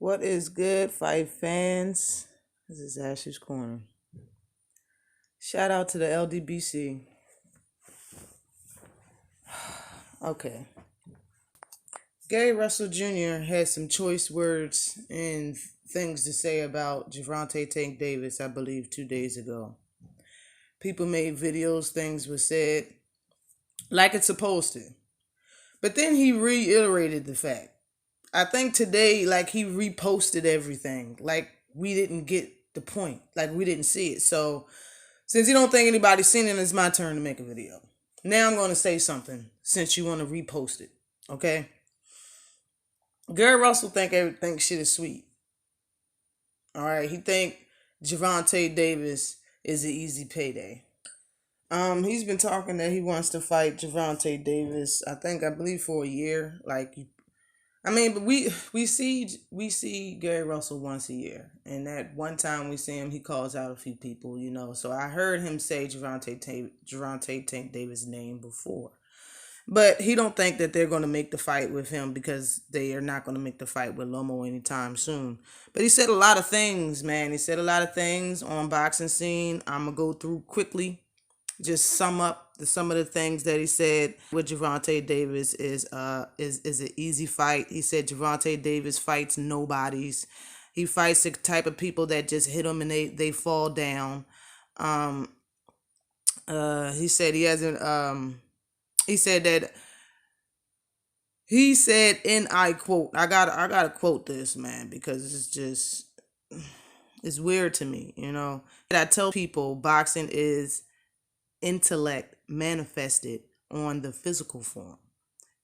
What is good, fight fans? This is Ashley's Corner. Shout out to the LDBC. Okay. Gary Russell Jr. had some choice words and things to say about Gervonta Tank Davis, I believe, 2 days ago. People made videos, things were said like it's supposed to. But then he reiterated the fact. I think today, like, he reposted everything. Like, we didn't get the point. Like, we didn't see it. So, since you don't think anybody's seen it, it's my turn to make a video. Now I'm going to say something since you want to repost it. Okay? Gary Russell think everything shit is sweet. All right? He think Gervonta Davis is an easy payday. He's been talking that he wants to fight Gervonta Davis, I believe for a year. But we see Gary Russell once a year, and that one time we see him, he calls out a few people, So I heard him say Gervonta Tank Davis' name before, but he don't think that they're going to make the fight with him because they are not going to make the fight with Lomo anytime soon. But he said a lot of things, man. He said a lot of things on boxing scene. I'm gonna go through quickly. Just sum up some of the things that he said with Gervonta Davis is an easy fight. He said Gervonta Davis fights nobodies. He fights the type of people that just hit him and they fall down. He said he hasn't. He said, and I quote. I gotta quote this, man, because it's weird to me, I tell people boxing is intellect manifested on the physical form.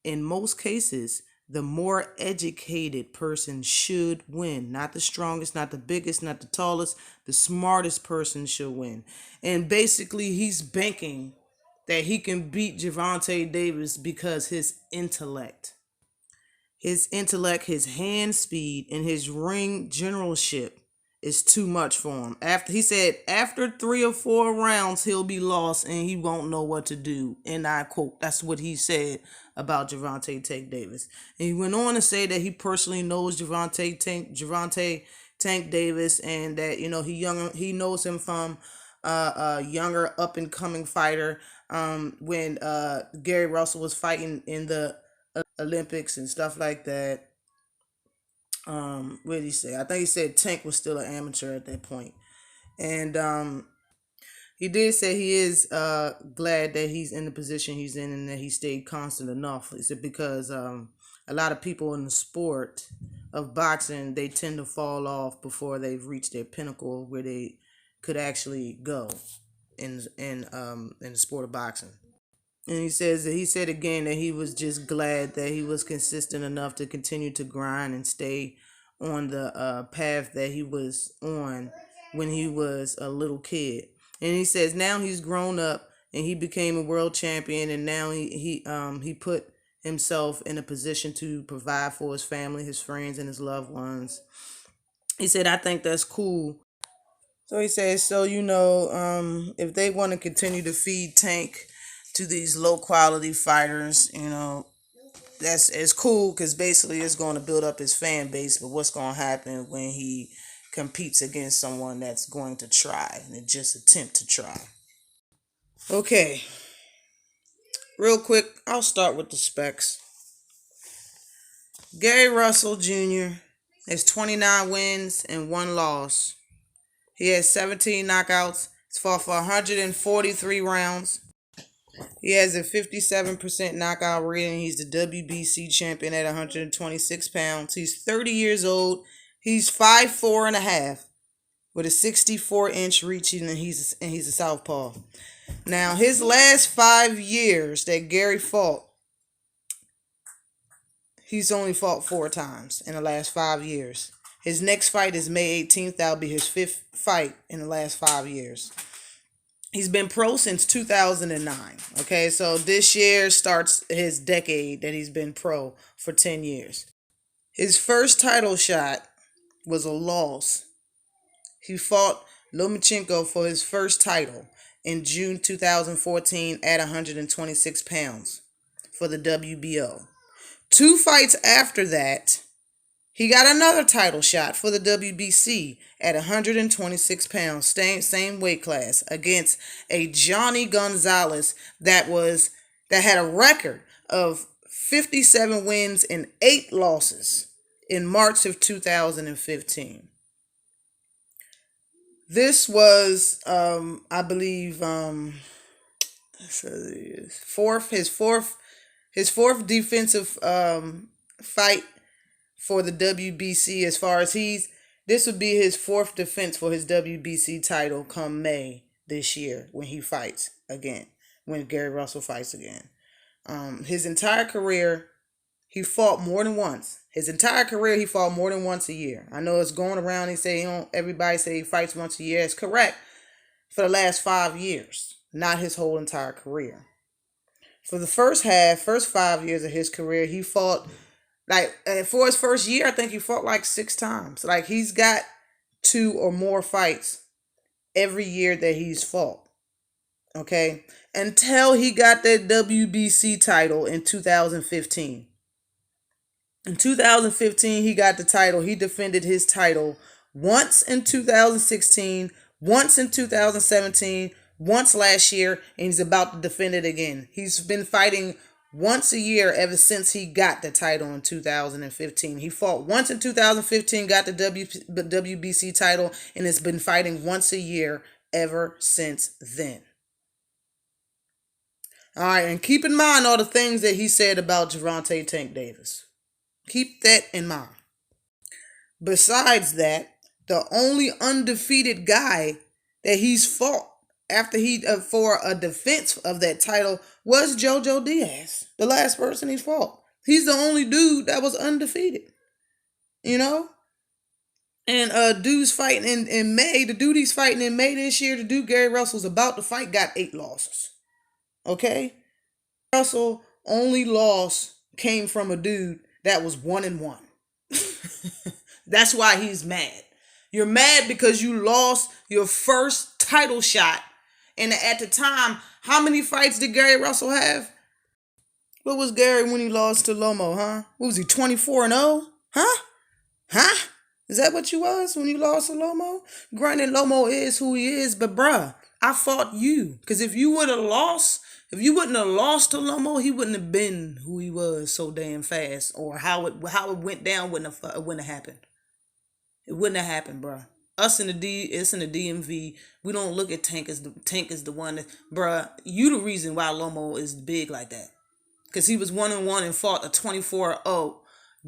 In most cases, the more educated person should win. Not the strongest, not the biggest, not the tallest. The smartest person should win. And basically, he's banking that he can beat Gervonta Davis because his intellect, his hand speed, and his ring generalship is too much for him. After 3 or 4 rounds, he'll be lost and he won't know what to do. And I quote, that's what he said about Gervonta Tank Davis. And he went on to say that he personally knows Gervonta Tank Davis, and that he knows him from a younger up and coming fighter. When Gary Russell was fighting in the Olympics and stuff like that. What did he say? I think he said Tank was still an amateur at that point. And he did say he is glad that he's in the position he's in and that he stayed constant enough. He said because a lot of people in the sport of boxing, they tend to fall off before they've reached their pinnacle where they could actually go in the sport of boxing. And he said again that he was just glad that he was consistent enough to continue to grind and stay on the path that he was on when he was a little kid. And he says now he's grown up and he became a world champion, and now he put himself in a position to provide for his family, his friends, and his loved ones. He said, I think that's cool. So he says, if they want to continue to feed Tank to these low quality fighters, it's cool, because basically it's going to build up his fan base. But what's going to happen when he competes against someone that's going to try and just attempt to try? Okay, real quick, I'll start with the specs. Gary Russell Jr. has 29 wins and 1 loss. He has 17 knockouts. He's fought for 143 rounds. He has a 57% knockout rating. He's the WBC champion at 126 pounds. He's 30 years old. He's 5'4.5" with a 64-inch reach, and he's a southpaw. Now, his last 5 years that Gary fought, he's only fought 4 times in the last 5 years. His next fight is May 18th. That'll be his 5th fight in the last 5 years. He's been pro since 2009. Okay, so this year starts his decade that he's been pro for 10 years. His first title shot was a loss. He fought Lomachenko for his first title in June 2014 at 126 pounds for the WBO. 2 fights after that, He got another title shot for the WBC at 126 pounds, same weight class, against a Johnny Gonzalez that had a record of 57 wins and 8 losses in March of 2015. This was, I believe, his fourth defensive fight for the WBC. As far as this would be his fourth defense for his WBC title come May this year when he fights again, when Gary Russell fights again. His entire career, he fought more than once. His entire career, he fought more than once a year. I know it's going around. Everybody say he fights once a year. It's correct for the last 5 years, not his whole entire career. For the first 5 years of his career, he fought for his first year, I think he fought 6 times. He's got 2 or more fights every year that he's fought. Okay, until he got that WBC title in 2015. In 2015, he got the title. He defended his title once in 2016, once in 2017, once last year, and he's about to defend it again. He's been fighting once a year ever since he got the title in 2015. He fought once in 2015, got the WBC title, and has been fighting once a year ever since then. All right, and keep in mind all the things that he said about Gervonta Tank Davis. Keep that in mind. Besides that, the only undefeated guy that he's fought after for a defense of that title was JoJo Diaz, the last person he's fought. He's the only dude that was undefeated. And dude's fighting in May. The dude he's fighting in May this year, the dude Gary Russell's about to fight, got 8 losses. Okay? Russell only loss came from a dude that was 1-1. That's why he's mad. You're mad because you lost your first title shot. And at the time, how many fights did Gary Russell have? What was Gary when he lost to Lomo, huh? What was he, 24-0? Huh? Is that what you was when you lost to Lomo? Granted, Lomo is who he is, but bruh, I fought you. Because if you wouldn't have lost to Lomo, he wouldn't have been who he was so damn fast. Or how it went down wouldn't have happened. It wouldn't have happened, bruh. Us in the DMV, we don't look at Tank as the one that, bruh, you the reason why Lomo is big like that. Because he was 1-1 and fought a 24-0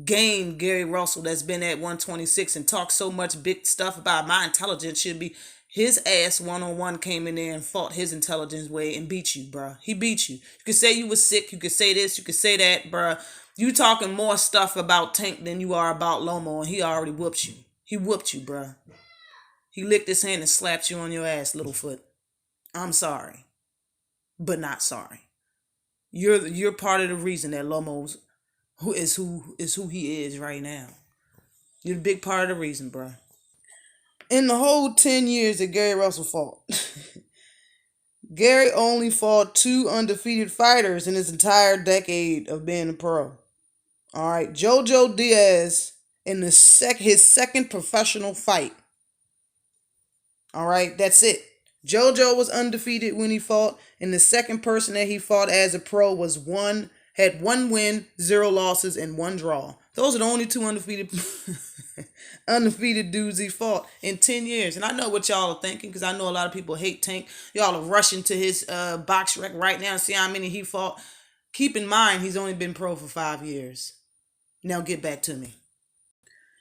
game Gary Russell that's been at 126 and talked so much big stuff about my intelligence should be. His ass 1-on-1 came in there and fought his intelligence way and beat you, bruh. He beat you. You could say you was sick. You could say this. You could say that, bruh. You talking more stuff about Tank than you are about Lomo, and he already whooped you. He whooped you, bruh. He licked his hand and slapped you on your ass, Littlefoot. I'm sorry, but not sorry. You're part of the reason that Lomo's who he is right now. You're a big part of the reason, bruh. In the whole 10 years that Gary Russell fought, Gary only fought 2 undefeated fighters in his entire decade of being a pro. All right, JoJo Diaz in his second professional fight. All right, that's it. JoJo was undefeated when he fought, and the second person that he fought as a pro had 1 win, 0 losses, and 1 draw. Those are the only 2 undefeated dudes he fought in 10 years. And I know what y'all are thinking, because I know a lot of people hate Tank. Y'all are rushing to his box rec right now and see how many he fought. Keep in mind, he's only been pro for 5 years. Now get back to me.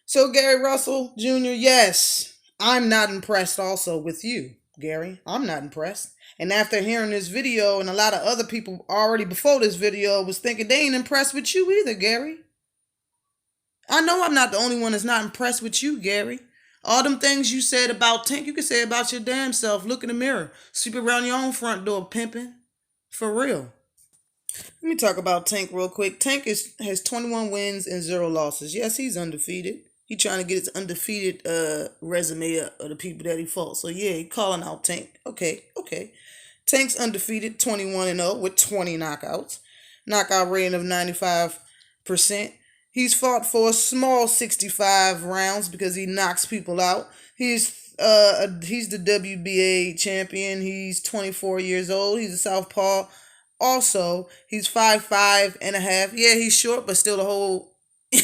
So Gary Russell Jr., yes, I'm not impressed also with you, Gary. I'm not impressed. And after hearing this video, and a lot of other people already before this video was thinking they ain't impressed with you either, Gary. I know I'm not the only one that's not impressed with you, Gary. All them things you said about Tank, you can say about your damn self. Look in the mirror. Sweep around your own front door, pimping. For real. Let me talk about Tank real quick. Tank has 21 wins and 0 losses. Yes, he's undefeated. He trying to get his undefeated resume of the people that he fought. So yeah, he calling out Tank. Okay. Tank's undefeated, 21-0 with 20 knockouts. Knockout rating of 95%. He's fought for a small 65 rounds because he knocks people out. He's the WBA champion. He's 24 years old. He's a southpaw. Also, he's 5'5.5". Yeah, he's short, but still a whole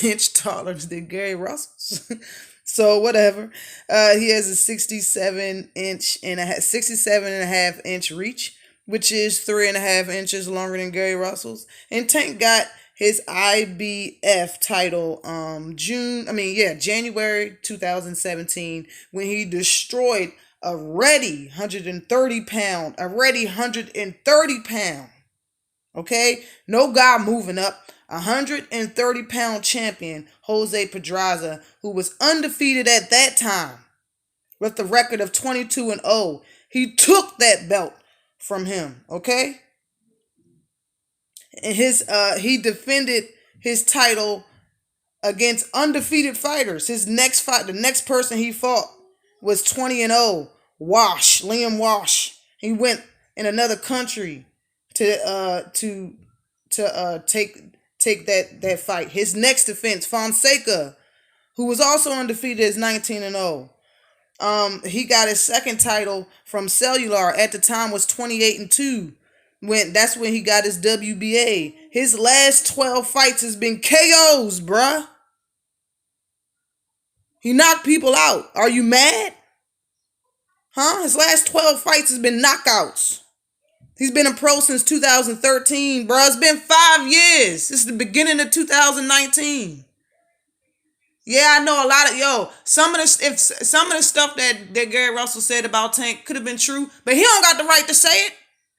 inch taller than Gary Russell. So whatever. He has a 67.5 inch reach, which is 3.5 inches longer than Gary Russell's. And Tank got his IBF title January 2017, when he destroyed a ready 130 pound. Okay? No guy moving up. 130-pound champion Jose Pedraza, who was undefeated at that time with the record of 22-0. He took that belt from him, okay? And he defended his title against undefeated fighters. His next fight, the next person he fought was 20-0, Liam Walsh. He went in another country to take that fight. His next defense, Fonseca, who was also undefeated, is 19-0. He got his second title from Cellular. At the time was 28-2. That's when he got his WBA. His last 12 fights has been KOs, bruh. He knocked people out. Are you mad? Huh? His last 12 fights has been knockouts. He's been a pro since 2013, bro. It's been 5 years. This is the beginning of 2019. Yeah, I know a lot of some of the stuff that Gary Russell said about Tank could have been true, but he don't got the right to say it.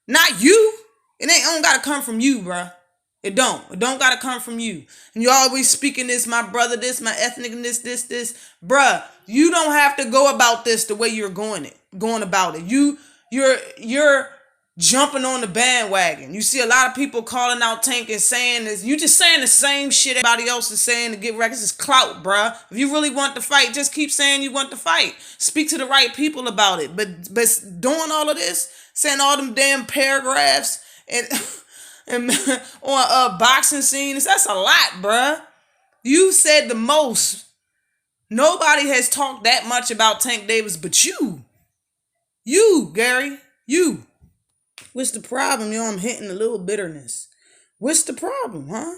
Not you. It don't gotta come from you, bro. It don't gotta come from you. And you always speaking this, my brother, this, my ethnic, and this. Bruh, you don't have to go about this the way you're going about it. You're jumping on the bandwagon. You see a lot of people calling out Tank and saying this. You just saying the same shit everybody else is saying to get records. It's clout, bruh. If you really want to fight, just keep saying you want to fight. Speak to the right people about it. But doing all of this, saying all them damn paragraphs and on boxing scenes, that's a lot, bruh. You said the most. Nobody has talked that much about Tank Davis but you. You, Gary. You. What's the problem? I'm hitting a little bitterness. What's the problem, huh?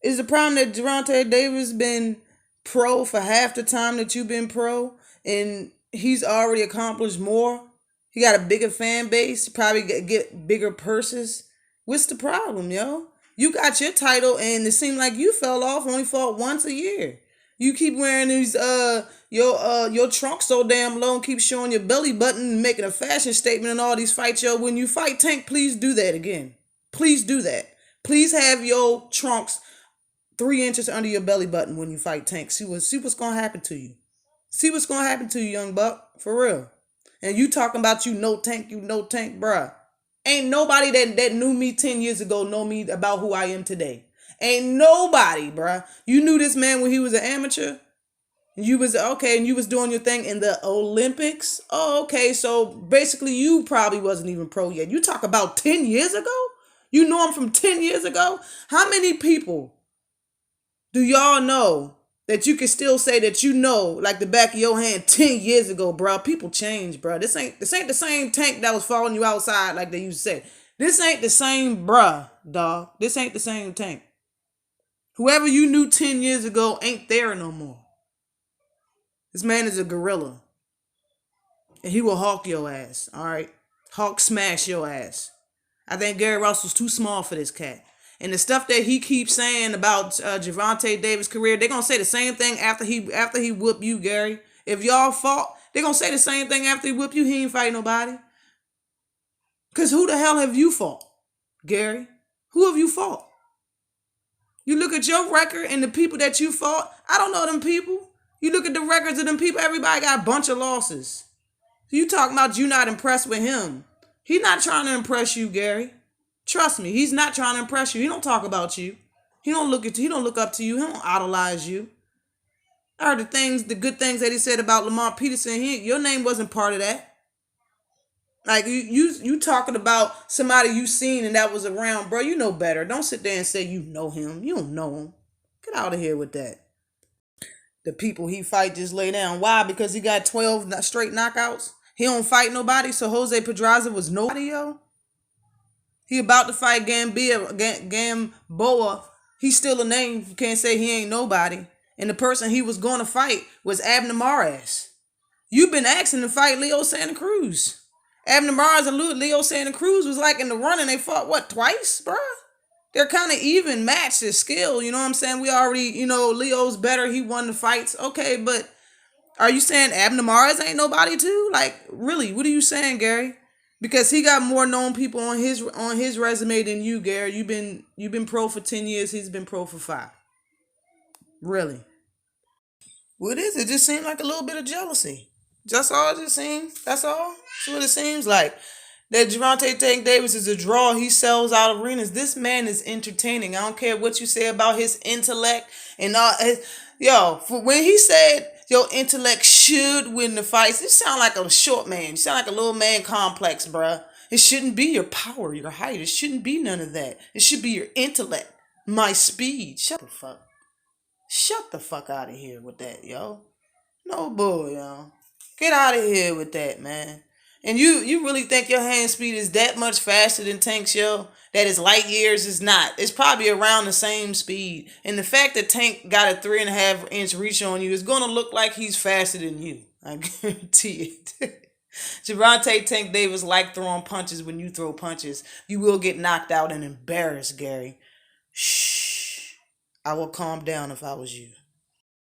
Is the problem that Gervonta Davis been pro for half the time that you've been pro, and he's already accomplished more? He got a bigger fan base, probably get bigger purses. What's the problem, yo? You got your title, and it seemed like you fell off, only fought once a year. You keep wearing these your trunk so damn low and keep showing your belly button and making a fashion statement in all these fights, yo. When you fight Tank, please do that again. Please do that. Please have your trunks 3 inches under your belly button when you fight Tank. See what's gonna happen to you. See what's gonna happen to you, young buck. For real. And you talking about you know Tank, bruh. Ain't nobody that knew me 10 years ago know me about who I am today. Ain't nobody, bruh. You knew this man when he was an amateur. You was okay, and you was doing your thing in the Olympics. Oh, okay. So basically, you probably wasn't even pro yet. You talk about 10 years ago. You know him from 10 years ago. How many people do y'all know that you can still say that you know like the back of your hand 10 years ago, bruh? People change, bruh. This ain't the same Tank that was following you outside like they used to say. This ain't the same, bruh, dog. This ain't the same Tank. Whoever you knew 10 years ago ain't there no more. This man is a gorilla. And he will hawk your ass, all right? Hawk smash your ass. I think Gary Russell's too small for this cat. And the stuff that he keeps saying about Gervonta Davis' career, they're going to say the same thing after he whoop you, Gary. If y'all fought, they're going to say the same thing after he whoop you. He ain't fight nobody. Because who the hell have you fought, Gary? Who have you fought? You look at your record and the people that you fought, I don't know them people. You look at the records of them people, everybody got a bunch of losses. So you talking about you not impressed with him. He's not trying to impress you, Gary. Trust me, he's not trying to impress you. He don't talk about you. He don't look up to you. He don't idolize you. I heard the good things that he said about Lamar Peterson. Your name wasn't part of that. Like you talking about somebody you seen and that was around, bro. You know better. Don't sit there and say you know him. You don't know him. Get out of here with that. The people he fight just lay down. Why? Because he got 12 straight knockouts. He don't fight nobody. So Jose Pedraza was nobody, yo. He about to fight Gamboa. He's still a name. You can't say he ain't nobody. And the person he was going to fight was Abner Mares. You've been asking to fight Leo Santa Cruz. Abner Mares and Leo Santa Cruz was like in the running. They fought, what, twice, bruh? They're kind of even matched in skill. You know what I'm saying? We already, Leo's better. He won the fights. Okay, but are you saying Abner Mares ain't nobody too? Like, really, what are you saying, Gary? Because he got more known people on his resume than you, Gary. You've been pro for 10 years. He's been pro for 5. Really? What is it? It just seems like a little bit of jealousy. That's all it just seems. That's all. That's what it seems like. That Gervonta Tank Davis is a draw. He sells out arenas. This man is entertaining. I don't care what you say about his intellect and all. When he said your intellect should win the fights, it sound like a short man. You sound like a little man complex, bruh. It shouldn't be your power, your height. It shouldn't be none of that. It should be your intellect, my speed. Shut the fuck out of here with that, yo. No bull, yo. Get out of here with that, man. And you really think your hand speed is that much faster than Tank's, yo? That is light years? Is not. It's probably around the same speed. And the fact that Tank got a 3.5-inch reach on you is going to look like he's faster than you. I guarantee it. Gervonta Tank Davis like throwing punches when you throw punches. You will get knocked out and embarrassed, Gary. Shh. I will calm down if I was you.